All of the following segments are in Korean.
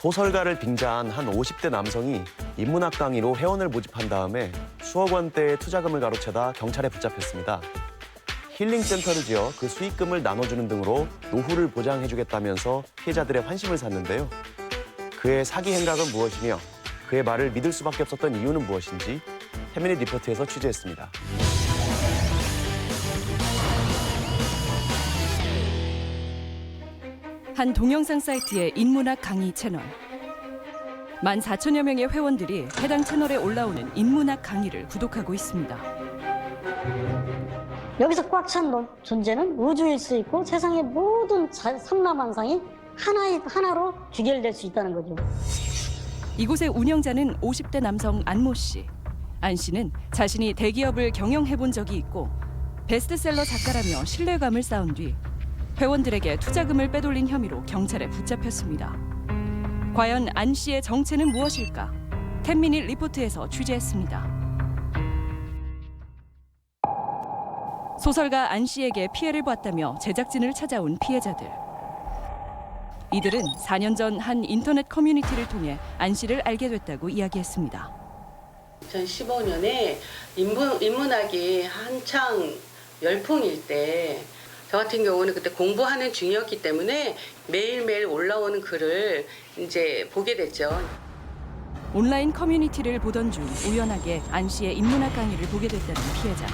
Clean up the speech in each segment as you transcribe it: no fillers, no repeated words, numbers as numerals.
소설가를 빙자한 한 50대 남성이 인문학 강의로 회원을 모집한 다음에 수억 원대의 투자금을 가로채다 경찰에 붙잡혔습니다. 힐링센터를 지어 그 수익금을 나눠주는 등으로 노후를 보장해주겠다면서 피해자들의 환심을 샀는데요. 그의 사기 행각은 무엇이며 그의 말을 믿을 수밖에 없었던 이유는 무엇인지 태민이 리포트에서 취재했습니다. 한 동영상 사이트의 인문학 강의 채널. 14,000여 명의 회원들이 해당 채널에 올라오는 인문학 강의를 구독하고 있습니다. 여기서 꽉 찬 존재는 우주일 수 있고 세상의 모든 삼라만상이 하나로 귀결될 수 있다는 거죠. 이곳의 운영자는 50대 남성 안모 씨. 안 씨는 자신이 대기업을 경영해본 적이 있고 베스트셀러 작가라며 신뢰감을 쌓은 뒤 회원들에게 투자금을 빼돌린 혐의로 경찰에 붙잡혔습니다. 과연 안 씨의 정체는 무엇일까? 10미닛 리포트에서 취재했습니다. 소설가 안 씨에게 피해를 봤다며 제작진을 찾아온 피해자들. 이들은 4년 전 한 인터넷 커뮤니티를 통해 안 씨를 알게 됐다고 이야기했습니다. 2015년에 인문학이 한창 열풍일 때 저 같은 경우는 그때 공부하는 중이었기 때문에 매일매일 올라오는 글을 이제 보게 됐죠. 온라인 커뮤니티를 보던 중 우연하게 안 씨의 인문학 강의를 보게 됐다는 피해자.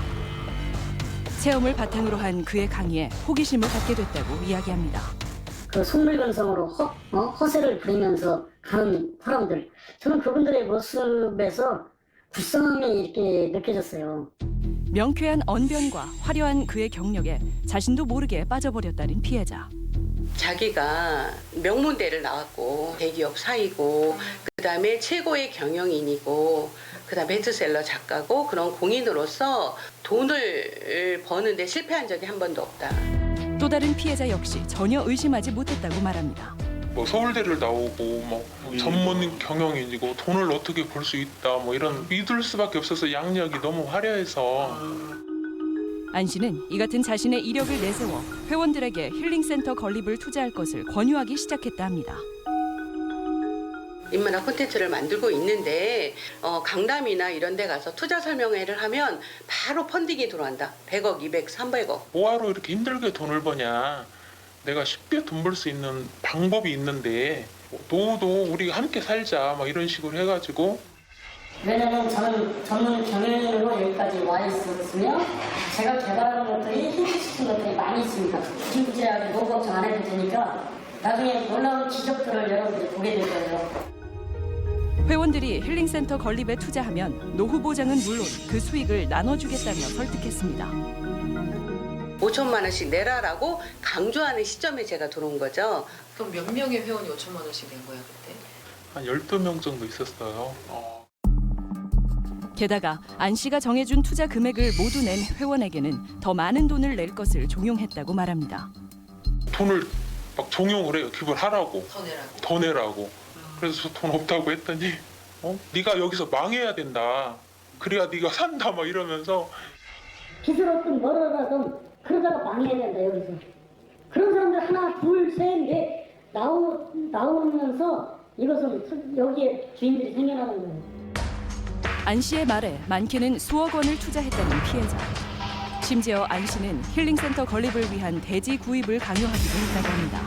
체험을 바탕으로 한 그의 강의에 호기심을 갖게 됐다고 이야기합니다. 그 속물건성으로 허세를 부리면서 가는 사람들, 저는 그분들의 모습에서 불쌍함이 이렇게 느껴졌어요. 명쾌한 언변과 화려한 그의 경력에 자신도 모르게 빠져버렸다는 피해자. 자기가 명문대를 나왔고 대기업 사이고 그다음에 최고의 경영인이고 그다음에 베스트셀러 작가고 그런 공인으로서 돈을 버는데 실패한 적이 한 번도 없다. 또 다른 피해자 역시 전혀 의심하지 못했다고 말합니다. 뭐 서울대를 나오고 뭐 전문 경영인이고 돈을 어떻게 벌 수 있다 뭐 이런 믿을 수밖에 없어서 양력이 너무 화려해서. 안 씨는 이 같은 자신의 이력을 내세워 회원들에게 힐링센터 건립을 투자할 것을 권유하기 시작했다 합니다. 인문학 콘텐츠를 만들고 있는데 강남이나 이런 데 가서 투자 설명회를 하면 바로 펀딩이 들어간다. 100억, 200, 300억. 뭐하러 이렇게 힘들게 돈을 버냐. 내가 쉽게 돈 벌 수 있는 방법이 있는데 노후도 우리 함께 살자 막 이런 식으로 해가지고. 왜냐면 저는 전문 경영인으로 여기까지 와 있었으며 제가 개발하는 것들이 힘들시킨 것들이 많이 있습니다. 지금까지 노후 걱정 안 해도 되니까 나중에 놀라운 기적들을 여러분들이 보게 될 거예요. 회원들이 힐링센터 건립에 투자하면 노후 보장은 물론 그 수익을 나눠주겠다며 설득했습니다. 5천만 원씩 내라라고 강조하는 시점에 제가 들어온 거죠. 그럼 몇 명의 회원이 5천만 원씩 낸 거야 그때? 한 12명 정도 있었어요. 게다가 안 씨가 정해준 투자 금액을 모두 낸 회원에게는 더 많은 돈을 낼 것을 종용했다고 말합니다. 돈을 막 종용을 해요. 기부하라고. 더 내라고. 더 내라고. 그래서 저 돈 없다고 했더니 네가 여기서 망해야 된다. 그래야 네가 산다 막 이러면서. 기술 어떤 뭐라도 그러다가 망해야 된다 여기서. 그런 사람들 하나 둘 셋 넷 나오면서 이것은 여기에 주인들이 생겨나는 거예요. 안 씨의 말에 많게는 수억 원을 투자했다는 피해자. 심지어 안 씨는 힐링센터 건립을 위한 대지 구입을 강요하기도 했다고 합니다.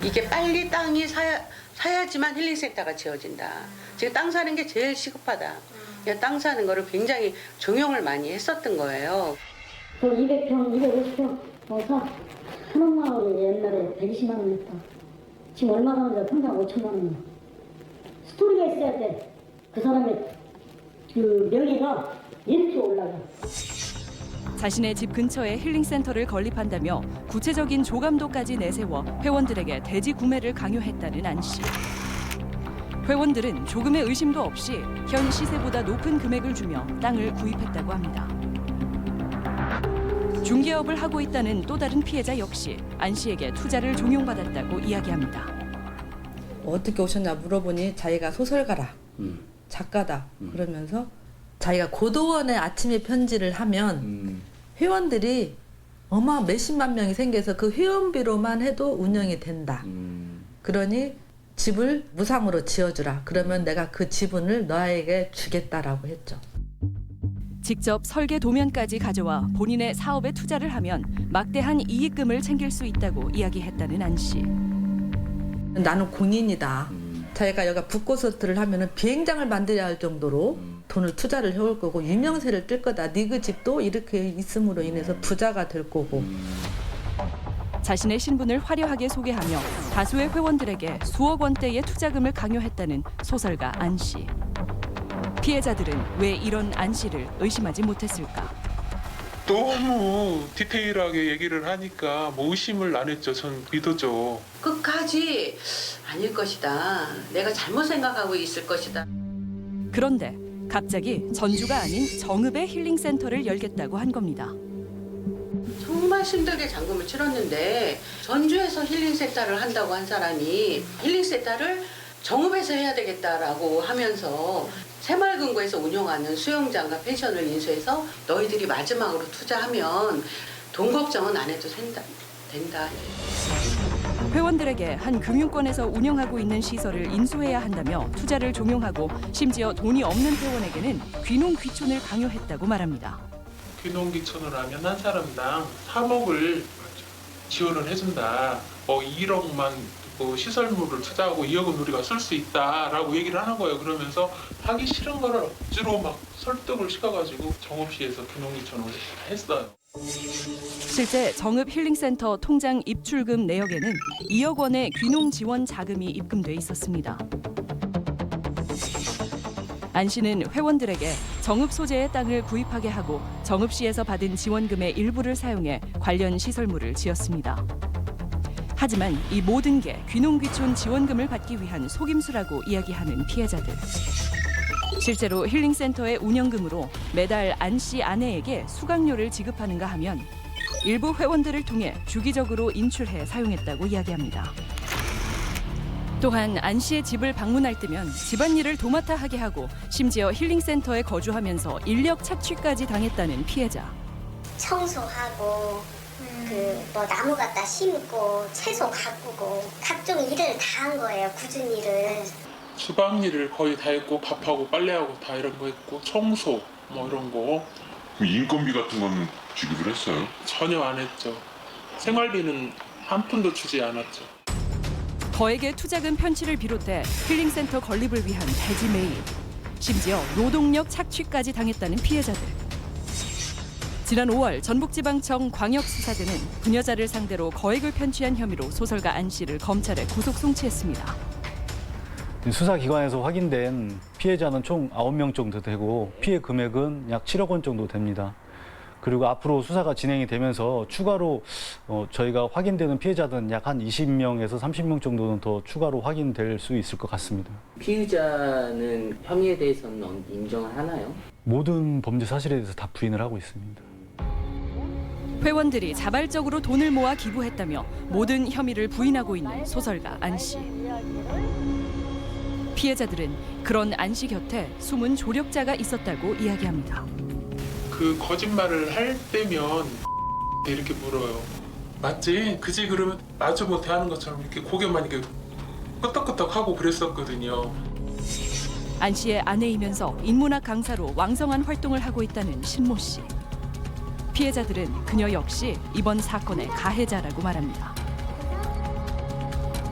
이게 빨리 땅이 사야지만 힐링센터가 지어진다. 지금 땅 사는 게 제일 시급하다. 그냥 땅 사는 거를 굉장히 종용을 많이 했었던 거예요. 그 200평, 250평 사 한옥마을이 옛날에 120만 원 했다. 지금 얼마 나오는지 평당 5천만 원이야. 스토리가 있어야 돼. 그 사람의 그 명예가 이렇게 올라가. 자신의 집 근처에 힐링센터를 건립한다며 구체적인 조감도까지 내세워 회원들에게 대지 구매를 강요했다는 안 씨. 회원들은 조금의 의심도 없이 현 시세보다 높은 금액을 주며 땅을 구입했다고 합니다. 중개업을 하고 있다는 또 다른 피해자 역시 안 씨에게 투자를 종용받았다고 이야기합니다. 어떻게 오셨냐 물어보니 자기가 소설가라, 작가다 그러면서 자기가 고도원에 아침에 편지를 하면 회원들이 몇십만 명이 생겨서 그 회원비로만 해도 운영이 된다. 그러니 집을 무상으로 지어주라. 그러면 내가 그 지분을 너에게 주겠다라고 했죠. 직접 설계 도면까지 가져와 본인의 사업에 투자를 하면 막대한 이익금을 챙길 수 있다고 이야기했다는 안 씨. 나는 공인이다. 자기가 여기가 붓고서트를 하면은 비행장을 만들어야 할 정도로 돈을 투자를 해올 거고 유명세를 뜰 거다. 네 그 집도 이렇게 있음으로 인해서 부자가 될 거고. 자신의 신분을 화려하게 소개하며 다수의 회원들에게 수억 원대의 투자금을 강요했다는 소설가 안 씨. 피해자들은 왜 이런 안 씨를 의심하지 못했을까? 너무 디테일하게 얘기를 하니까 뭐 의심을 안 했죠. 전 믿었죠. 끝까지 아닐 것이다. 내가 잘못 생각하고 있을 것이다. 그런데 갑자기 전주가 아닌 정읍의 힐링센터를 열겠다고 한 겁니다. 정말 힘들게 잔금을 치렀는데 전주에서 힐링센터를 한다고 한 사람이 힐링센터를 정읍에서 해야 되겠다라고 하면서 새마을금고에서 운영하는 수영장과 펜션을 인수해서 너희들이 마지막으로 투자하면 돈 걱정은 안 해도 된다. 회원들에게 한 금융권에서 운영하고 있는 시설을 인수해야 한다며 투자를 종용하고 심지어 돈이 없는 회원에게는 귀농귀촌을 강요했다고 말합니다. 귀농귀촌을 하면 한 사람당 3억을 지원을 해준다. 1억만 시설물을 투자하고 2억은 우리가 쓸 수 있다라고 얘기를 하는 거예요. 그러면서 하기 싫은 거를 억지로 막 설득을 시켜가지고 정읍시에서 귀농귀촌을 했어요. 실제 정읍 힐링센터 통장 입출금 내역에는 2억 원의 귀농 지원 자금이 입금돼 있었습니다. 안 씨는 회원들에게 정읍 소재의 땅을 구입하게 하고 정읍시에서 받은 지원금의 일부를 사용해 관련 시설물을 지었습니다. 하지만 이 모든 게 귀농귀촌 지원금을 받기 위한 속임수라고 이야기하는 피해자들. 실제로 힐링센터의 운영금으로 매달 안 씨 아내에게 수강료를 지급하는가 하면 일부 회원들을 통해 주기적으로 인출해 사용했다고 이야기합니다. 또한 안 씨의 집을 방문할 때면 집안일을 도맡아 하게 하고 심지어 힐링센터에 거주하면서 인력 착취까지 당했다는 피해자. 청소하고 뭐 나무 갖다 심고 채소 가꾸고 각종 일을 다 한 거예요. 굳은 일을. 주방일을 거의 다 했고 밥하고 빨래하고 다 이런 거 했고 청소 뭐 이런 거 그럼 인건비 같은 건 지급을 했어요? 전혀 안 했죠. 생활비는 한 푼도 주지 않았죠. 거액의 투자금 편취를 비롯해 힐링센터 건립을 위한 대지 매입, 심지어 노동력 착취까지 당했다는 피해자들. 지난 5월 전북지방청 광역수사대는 부녀자를 상대로 거액을 편취한 혐의로 소설가 안 씨를 검찰에 구속 송치했습니다. 수사기관에서 확인된 피해자는 총 9명 정도 되고 피해 금액은 약 7억 원 정도 됩니다. 그리고 앞으로 수사가 진행이 되면서 추가로 저희가 확인되는 피해자들은 약 한 20명에서 30명 정도는 더 추가로 확인될 수 있을 것 같습니다. 피의자는 혐의에 대해서는 인정을 하나요? 모든 범죄 사실에 대해서 다 부인을 하고 있습니다. 회원들이 자발적으로 돈을 모아 기부했다며 모든 혐의를 부인하고 있는 소설가 안 씨. 피해자들은 그런 안 씨 곁에 숨은 조력자가 있었다고 이야기합니다. 그 거짓말을 할 때면 이렇게 물어요. 맞지? 그지? 그러면 마주 못해 하는 것처럼 이렇게 고개만 이렇게 끄덕끄덕하고 그랬었거든요. 안 씨의 아내이면서 인문학 강사로 왕성한 활동을 하고 있다는 신모 씨. 피해자들은 그녀 역시 이번 사건의 가해자라고 말합니다.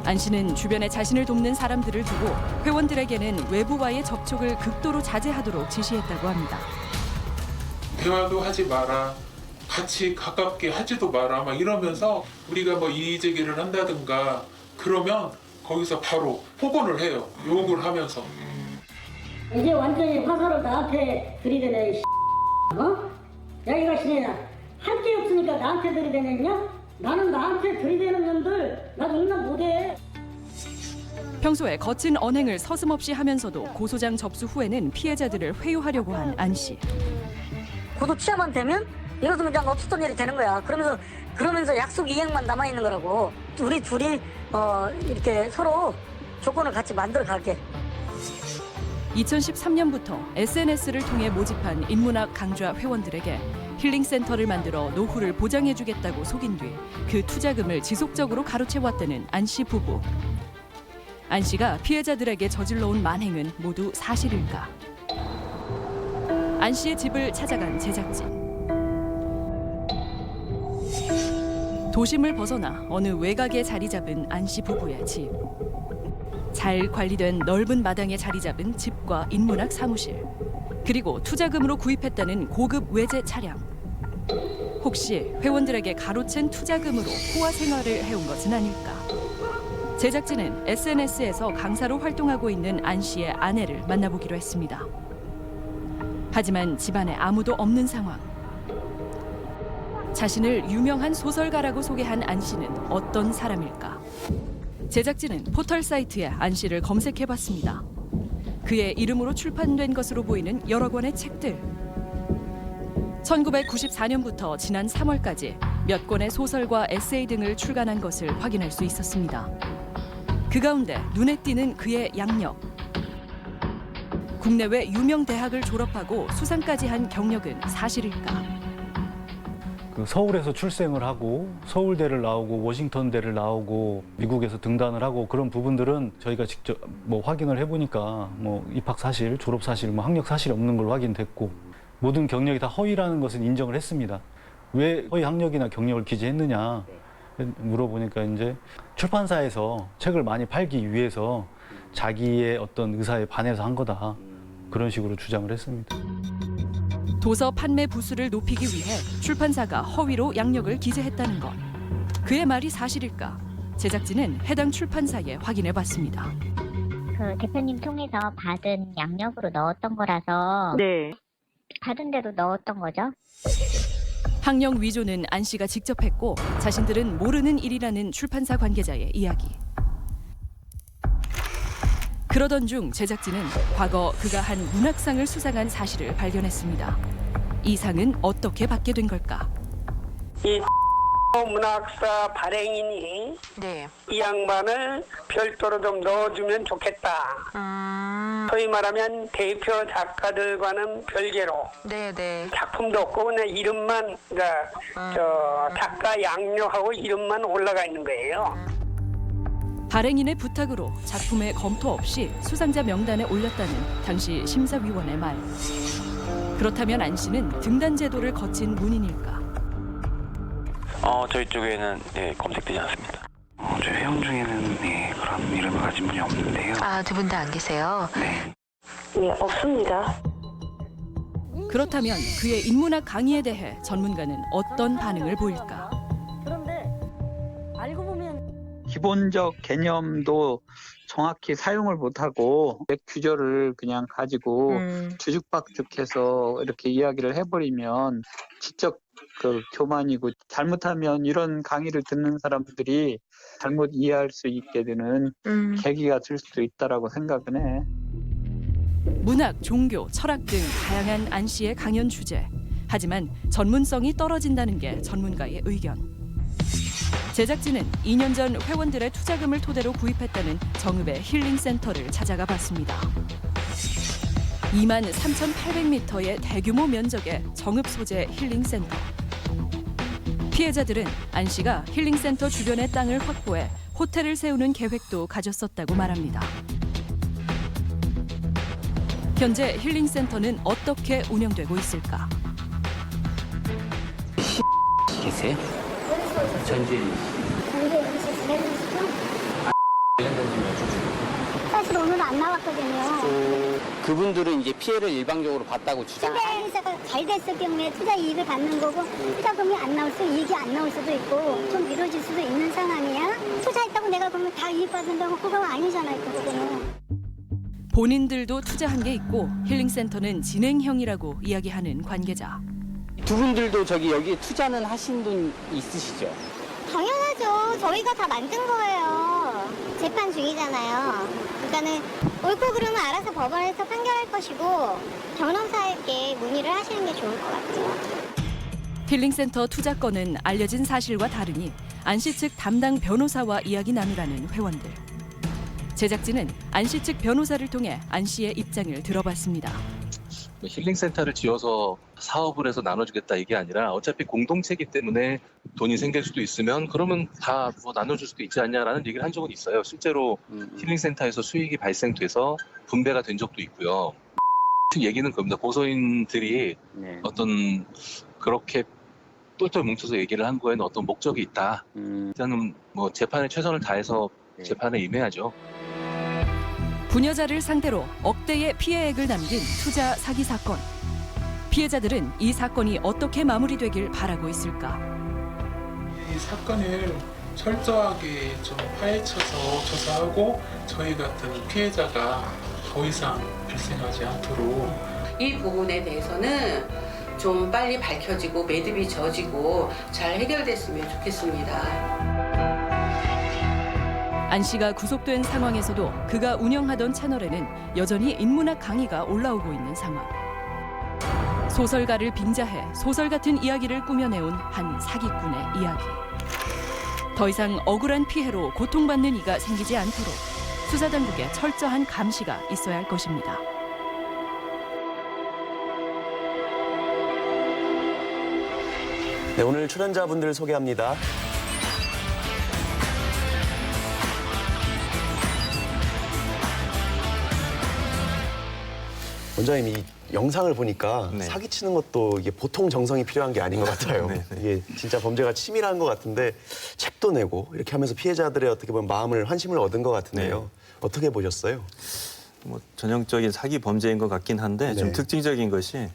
안 씨는 주변에 자신을 돕는 사람들을 두고 회원들에게는 외부와의 접촉을 극도로 자제하도록 지시했다고 합니다. 대화도 하지 마라. 같이 가깝게 하지도 마라. 막 이러면서 우리가 뭐 이의제기를 한다든가 그러면 거기서 바로 폭언을 해요. 욕을 하면서. 이제 완전히 화살을 나한테 들이대네. 여기가 시내냐? 할 게 없으니까 나한테 들이대냈냐? 나는 나한테 들이대는 놈들 나 용납 못해. 평소에 거친 언행을 서슴없이 하면서도 고소장 접수 후에는 피해자들을 회유하려고 한 안 씨. 고소 취하만 되면 이것은 그냥 없었던 일이 되는 거야. 그러면서 약속 이행만 남아 있는 거라고. 우리 둘이 이렇게 서로 조건을 같이 만들어 갈게. 2013년부터 SNS를 통해 모집한 인문학 강좌 회원들에게 힐링센터를 만들어 노후를 보장해주겠다고 속인 뒤 그 투자금을 지속적으로 가로채왔다는 안 씨 부부. 안 씨가 피해자들에게 저질러온 만행은 모두 사실일까? 안 씨의 집을 찾아간 제작진. 도심을 벗어나 어느 외곽에 자리 잡은 안 씨 부부의 집. 잘 관리된 넓은 마당에 자리 잡은 집과 인문학 사무실. 그리고 투자금으로 구입했다는 고급 외제 차량. 혹시 회원들에게 가로챈 투자금으로 호화 생활을 해온 것은 아닐까? 제작진은 SNS에서 강사로 활동하고 있는 안 씨의 아내를 만나보기로 했습니다. 하지만 집안에 아무도 없는 상황. 자신을 유명한 소설가라고 소개한 안 씨는 어떤 사람일까? 제작진은 포털 사이트에 안 씨를 검색해봤습니다. 그의 이름으로 출판된 것으로 보이는 여러 권의 책들. 1994년부터 지난 3월까지 몇 권의 소설과 에세이 등을 출간한 것을 확인할 수 있었습니다. 그 가운데 눈에 띄는 그의 양력. 국내외 유명 대학을 졸업하고 수상까지 한 경력은 사실일까? 서울에서 출생을 하고 서울대를 나오고 워싱턴대를 나오고 미국에서 등단을 하고 그런 부분들은 저희가 직접 확인을 해보니까 입학 사실, 졸업 사실, 학력 사실이 없는 걸로 확인됐고 모든 경력이 다 허위라는 것은 인정을 했습니다. 왜 허위 학력이나 경력을 기재했느냐 물어보니까 이제 출판사에서 책을 많이 팔기 위해서 자기의 어떤 의사에 반해서 한 거다. 그런 식으로 주장을 했습니다. 도서 판매 부수를 높이기 위해 출판사가 허위로 양력을 기재했다는 것. 그의 말이 사실일까? 제작진은 해당 출판사에 확인해봤습니다. 그 대표님 통해서 받은 양력으로 넣었던 거라서 네. 받은 대로 넣었던 거죠. 학력 위조는 안 씨가 직접 했고 자신들은 모르는 일이라는 출판사 관계자의 이야기. 그러던 중 제작진은 과거 그가 한 문학상을 수상한 사실을 발견했습니다. 이 상은 어떻게 받게 된 걸까? 이 문학사 발행인이 이 양반을 별도로 좀 넣어주면 좋겠다. 소위 말하면 대표 작가들과는 별개로 작품도 없고 그냥 이름만 작가 양력하고 이름만 올라가 있는 거예요. 발행인의 부탁으로 작품의 검토 없이 수상자 명단에 올렸다는 당시 심사위원의 말. 그렇다면 안 씨는 등단 제도를 거친 문인일까? 저희 쪽에는 검색되지 않습니다. 저희 회원 중에는 그런 이름을 가진 분이 없는데요. 아, 두 분 다 안 계세요? 네. 네, 없습니다. 그렇다면 그의 인문학 강의에 대해 전문가는 어떤 반응을 보일까? 그런데 알고 보면 기본적 개념도 정확히 사용을 못하고 규절을 그냥 가지고 뒤죽박죽해서 이렇게 이야기를 해버리면 지적 교만이고 잘못하면 이런 강의를 듣는 사람들이 잘못 이해할 수 있게 되는 계기가 될 수도 있다라고 생각은 해. 문학, 종교, 철학 등 다양한 안 씨의 강연 주제. 하지만 전문성이 떨어진다는 게 전문가의 의견. 제작진은 2년 전 회원들의 투자금을 토대로 구입했다는 정읍의 힐링센터를 찾아가 봤습니다. 23,800m의 대규모 면적의 정읍 소재 힐링센터. 피해자들은 안 씨가 힐링센터 주변의 땅을 확보해 호텔을 세우는 계획도 가졌었다고 말합니다. 현재 힐링센터는 어떻게 운영되고 있을까? 계세요? 전주에 사실 오늘 안 나왔거든요. 그분들은 이제 피해를 일방적으로 봤다고 주장. 투자회사가 잘 됐을 경우에 투자 이익을 받는 거고 투자금이 안 나올 수 이익이 안 나올 수도 있고 좀 미뤄질 수도 있는 상황이야. 투자했다고 내가 그러면 다 이익 받는다고 그건 아니잖아요. 그거는. 본인들도 투자한 게 있고 힐링센터는 진행형이라고 이야기하는 관계자. 두 분들도 여기 투자는 하신 돈 있으시죠? 당연하죠. 저희가 다 만든 거예요. 재판 중이잖아요. 그러니까는 옳고 그름은 알아서 법원에서 판결할 것이고 변호사에게 문의를 하시는 게 좋을 것 같아요. 힐링센터 투자 건은 알려진 사실과 다르니 안 씨 측 담당 변호사와 이야기 나누라는 회원들. 제작진은 안 씨 측 변호사를 통해 안 씨의 입장을 들어봤습니다. 힐링센터를 지어서 사업을 해서 나눠주겠다 이게 아니라 어차피 공동체이기 때문에 돈이 생길 수도 있으면 그러면 다 뭐 나눠줄 수도 있지 않냐라는 얘기를 한 적은 있어요. 실제로 힐링센터에서 수익이 발생돼서 분배가 된 적도 있고요. 얘기는 겁니다. 고소인들이 어떤 그렇게 똘똘 뭉쳐서 얘기를 한 거에는 어떤 목적이 있다. 일단은 뭐 재판에 최선을 다해서 재판에 임해야죠. 부녀자를 상대로 억대의 피해액을 남긴 투자 사기 사건. 피해자들은 이 사건이 어떻게 마무리되길 바라고 있을까? 이 사건을 철저하게 좀 파헤쳐서 조사하고 저희 같은 피해자가 더 이상 발생하지 않도록 이 부분에 대해서는 좀 빨리 밝혀지고 매듭이 져지고 잘 해결됐으면 좋겠습니다. 안 씨가 구속된 상황에서도 그가 운영하던 채널에는 여전히 인문학 강의가 올라오고 있는 상황. 소설가를 빙자해 소설 같은 이야기를 꾸며내온 한 사기꾼의 이야기. 더 이상 억울한 피해로 고통받는 이가 생기지 않도록 수사당국의 철저한 감시가 있어야 할 것입니다. 네, 오늘 출연자분들 소개합니다. 원장님, 이 영상을 보니까 사기치는 것도 이게 보통 정성이 필요한 게 아닌 것 같아요. 이게 진짜 범죄가 치밀한 것 같은데 책도 내고 이렇게 하면서 피해자들의 어떻게 보면 마음을 환심을 얻은 것 같은데요. 어떻게 보셨어요? 뭐 전형적인 사기 범죄인 것 같긴 한데 좀 특징적인 것이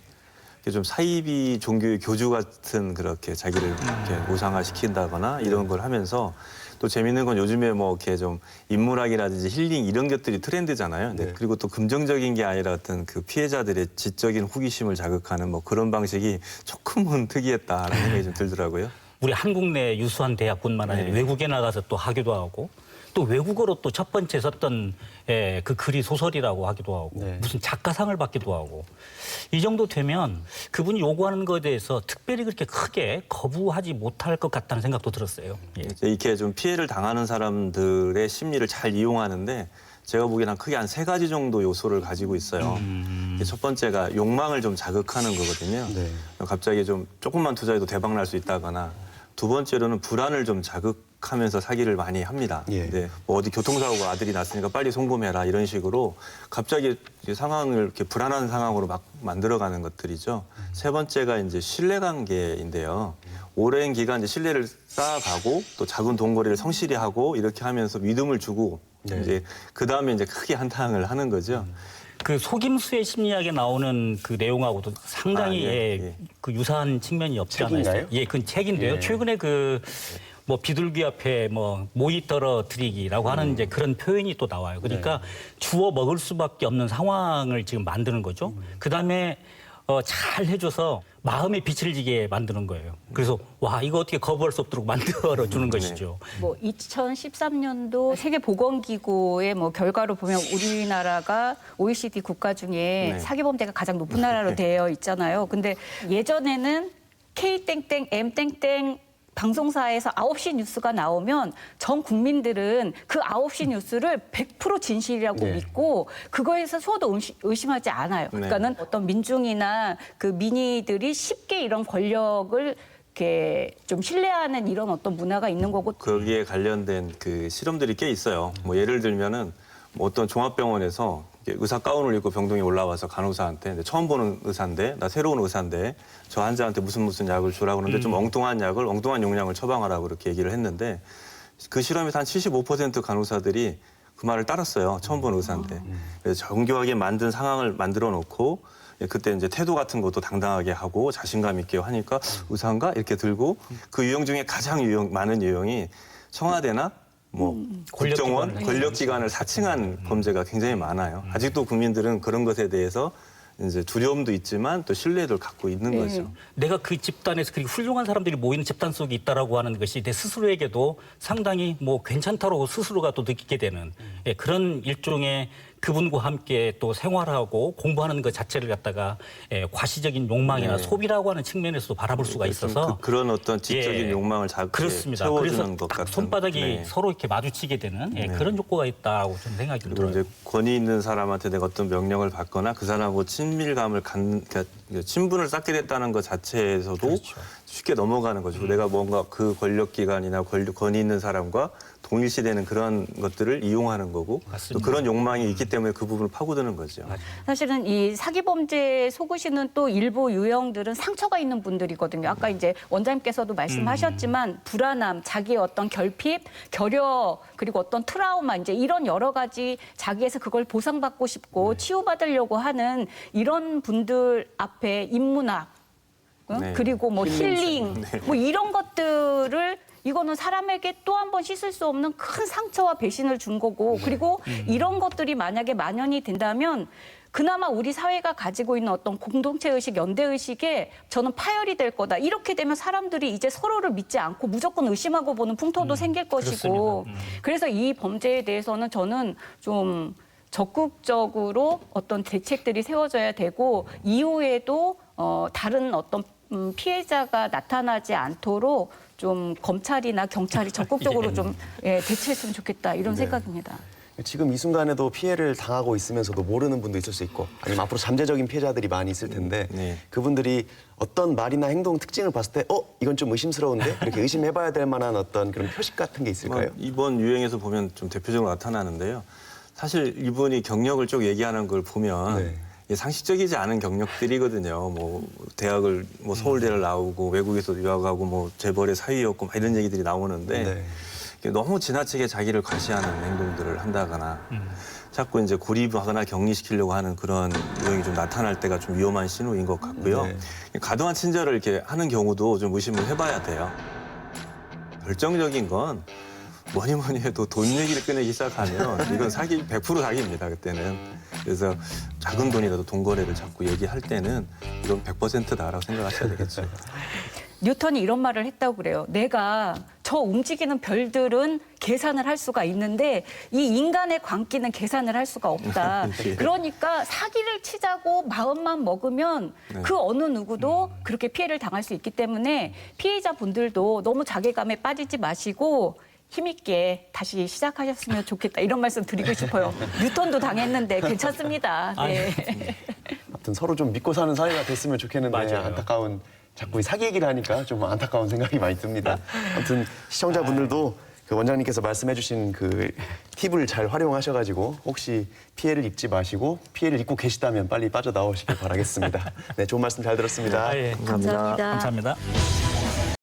좀 사이비 종교의 교주 같은 그렇게 자기를 이렇게 우상화시킨다거나 이런 걸 하면서 또 재밌는 건 요즘에 뭐 이렇게 좀 인문학이라든지 힐링 이런 것들이 트렌드잖아요. 그리고 또 긍정적인 게 아니라 어떤 그 피해자들의 지적인 호기심을 자극하는 뭐 그런 방식이 조금은 특이했다라는 생각이 좀 들더라고요. 우리 한국 내 유수한 대학뿐만 아니라 외국에 나가서 또 하기도 하고 또 외국어로 또 첫 번째 썼던 그 글이 소설이라고 하기도 하고 무슨 작가상을 받기도 하고 이 정도 되면 그분이 요구하는 것에 대해서 특별히 그렇게 크게 거부하지 못할 것 같다는 생각도 들었어요. 이렇게 좀 피해를 당하는 사람들의 심리를 잘 이용하는데 제가 보기엔 크게 한 3가지 정도 요소를 가지고 있어요. 첫 번째가 욕망을 좀 자극하는 거거든요. 갑자기 좀 조금만 투자해도 대박 날 수 있다거나 두 번째로는 불안을 좀 자극하면서 사기를 많이 합니다. 뭐 어디 교통사고가 아들이 났으니까 빨리 송금해라 이런 식으로 갑자기 상황을 이렇게 불안한 상황으로 막 만들어가는 것들이죠. 세 번째가 이제 신뢰관계인데요. 오랜 기간 이제 신뢰를 쌓아가고 또 작은 돈거래를 성실히 하고 이렇게 하면서 믿음을 주고 이제 그 다음에 이제 크게 한탕을 하는 거죠. 그 속임수의 심리학에 나오는 그 내용하고도 상당히 그 유사한 측면이 없지 않아요. 책인가요? 예, 그건 책인데요. 최근에 그 뭐 비둘기 앞에 뭐 모이 떨어뜨리기라고 하는 이제 그런 표현이 또 나와요. 그러니까 주워 먹을 수밖에 없는 상황을 지금 만드는 거죠. 그다음에 잘 해줘서 마음에 빛을 지게 만드는 거예요. 그래서 와 이거 어떻게 거부할 수 없도록 만들어 주는 것이죠. 뭐 2013년도 세계보건기구의 뭐 결과로 보면 우리나라가 OECD 국가 중에 사기 범죄가 가장 높은 나라로 되어 있잖아요. 근데 예전에는 K땡땡 M땡땡 방송사에서 9시 뉴스가 나오면 전 국민들은 그 9시 뉴스를 100% 진실이라고 믿고 그거에서 소도 의심하지 않아요. 그러니까는 어떤 민중이나 그 민의들이 쉽게 이런 권력을 이렇게 좀 신뢰하는 이런 어떤 문화가 있는 거고. 거기에 관련된 그 실험들이 꽤 있어요. 뭐 예를 들면은 뭐 어떤 종합병원에서 의사 가운을 입고 병동에 올라와서 간호사한테 처음 보는 의사인데 나 새로운 의사인데 저 환자한테 무슨 약을 주라고 그러는데 좀 엉뚱한 약을 엉뚱한 용량을 처방하라고 그렇게 얘기를 했는데 그 실험에서 한 75% 간호사들이 그 말을 따랐어요. 처음 보는 의사인데. 그래서 정교하게 만든 상황을 만들어 놓고 그때 이제 태도 같은 것도 당당하게 하고 자신감 있게 하니까 의사인가 이렇게 들고 그 유형 중에 가장 많은 유형이 청와대나 뭐 국정원, 권력기관을 사칭한 범죄가 굉장히 많아요. 아직도 국민들은 그런 것에 대해서 이제 두려움도 있지만 또 신뢰를 갖고 있는 거죠. 내가 그 집단에서 그렇게 훌륭한 사람들이 모이는 집단 속에 있다라고 하는 것이 내 스스로에게도 상당히 뭐 괜찮다고 스스로가 또 느끼게 되는 그런 일종의 그분과 함께 또 생활하고 공부하는 것 자체를 갖다가 과시적인 욕망이나 네. 소비라고 하는 측면에서도 바라볼 수가 있어서 그런 어떤 지적인 욕망을 그렇습니다. 채워주는 그래서 것 딱 같은. 손바닥이 네. 서로 이렇게 마주치게 되는 그런 욕구가 있다고 저는 생각이 그리고 들어요. 이제 권위 있는 사람한테 내가 어떤 명령을 받거나 그 사람하고 친밀감을 그러니까 친분을 쌓게 됐다는 것 자체에서도 그렇죠. 쉽게 넘어가는 거죠. 내가 뭔가 그 권력기관이나 권위 있는 사람과 동일시되는 그런 것들을 이용하는 거고 또 그런 욕망이 있기 때문에 그 부분을 파고드는 거죠. 사실은 이 사기 범죄에 속으시는 또 일부 유형들은 상처가 있는 분들이거든요. 아까 이제 원장님께서도 말씀하셨지만 불안함, 자기의 어떤 결핍, 결여 그리고 어떤 트라우마 이제 이런 여러 가지 자기에서 그걸 보상받고 싶고 치유받으려고 하는 이런 분들 앞에 인문학 네. 그리고 뭐 힐링 네. 뭐 이런 것들을 이거는 사람에게 또 한 번 씻을 수 없는 큰 상처와 배신을 준 거고 그리고 이런 것들이 만약에 만연이 된다면 그나마 우리 사회가 가지고 있는 어떤 공동체 의식, 연대 의식에 저는 파열이 될 거다. 이렇게 되면 사람들이 이제 서로를 믿지 않고 무조건 의심하고 보는 풍토도 생길 것이고 그래서 이 범죄에 대해서는 저는 좀 적극적으로 어떤 대책들이 세워져야 되고 이후에도 다른 어떤 피해자가 나타나지 않도록 좀 검찰이나 경찰이 적극적으로 좀 대처했으면 좋겠다 이런 생각입니다. 지금 이 순간에도 피해를 당하고 있으면서도 모르는 분도 있을 수 있고 아니면 앞으로 잠재적인 피해자들이 많이 있을 텐데 그분들이 어떤 말이나 행동 특징을 봤을 때 이건 좀 의심스러운데 이렇게 의심해봐야 될 만한 어떤 그런 표식 같은 게 있을까요? 이번 유행에서 보면 좀 대표적으로 나타나는데요. 사실 이분이 경력을 쭉 얘기하는 걸 보면 이게 상식적이지 않은 경력들이거든요. 뭐 대학을 뭐 서울대를 나오고 외국에서 유학하고 뭐 재벌의 사위였고 막 이런 얘기들이 나오는데 너무 지나치게 자기를 과시하는 행동들을 한다거나 자꾸 이제 고립하거나 격리시키려고 하는 그런 유형이 좀 나타날 때가 좀 위험한 신호인 것 같고요. 과도한 친절을 이렇게 하는 경우도 좀 의심을 해봐야 돼요. 결정적인 건 뭐니 해도 돈 얘기를 꺼내기 시작하면 이건 사기 100% 사기입니다. 그때는. 그래서 작은 돈이라도 돈 거래를 자꾸 얘기할 때는 이건 100%다라고 생각하셔야 되겠죠. 뉴턴이 이런 말을 했다고 그래요. 내가 저 움직이는 별들은 계산을 할 수가 있는데 이 인간의 광기는 계산을 할 수가 없다. 그러니까 사기를 치자고 마음만 먹으면 그 어느 누구도 그렇게 피해를 당할 수 있기 때문에 피해자분들도 너무 자괴감에 빠지지 마시고 힘있게 다시 시작하셨으면 좋겠다. 이런 말씀 드리고 싶어요. 뉴턴도 당했는데 괜찮습니다. 네. 아무튼 서로 좀 믿고 사는 사회가 됐으면 좋겠는데 안타까운 자꾸 이 사기 얘기를 하니까 좀 안타까운 생각이 많이 듭니다. 아무튼 시청자분들도 그 원장님께서 말씀해주신 그 팁을 잘 활용하셔가지고 혹시 피해를 입지 마시고 피해를 입고 계시다면 빨리 빠져나오시길 바라겠습니다. 네, 좋은 말씀 잘 들었습니다. 감사합니다. 감사합니다.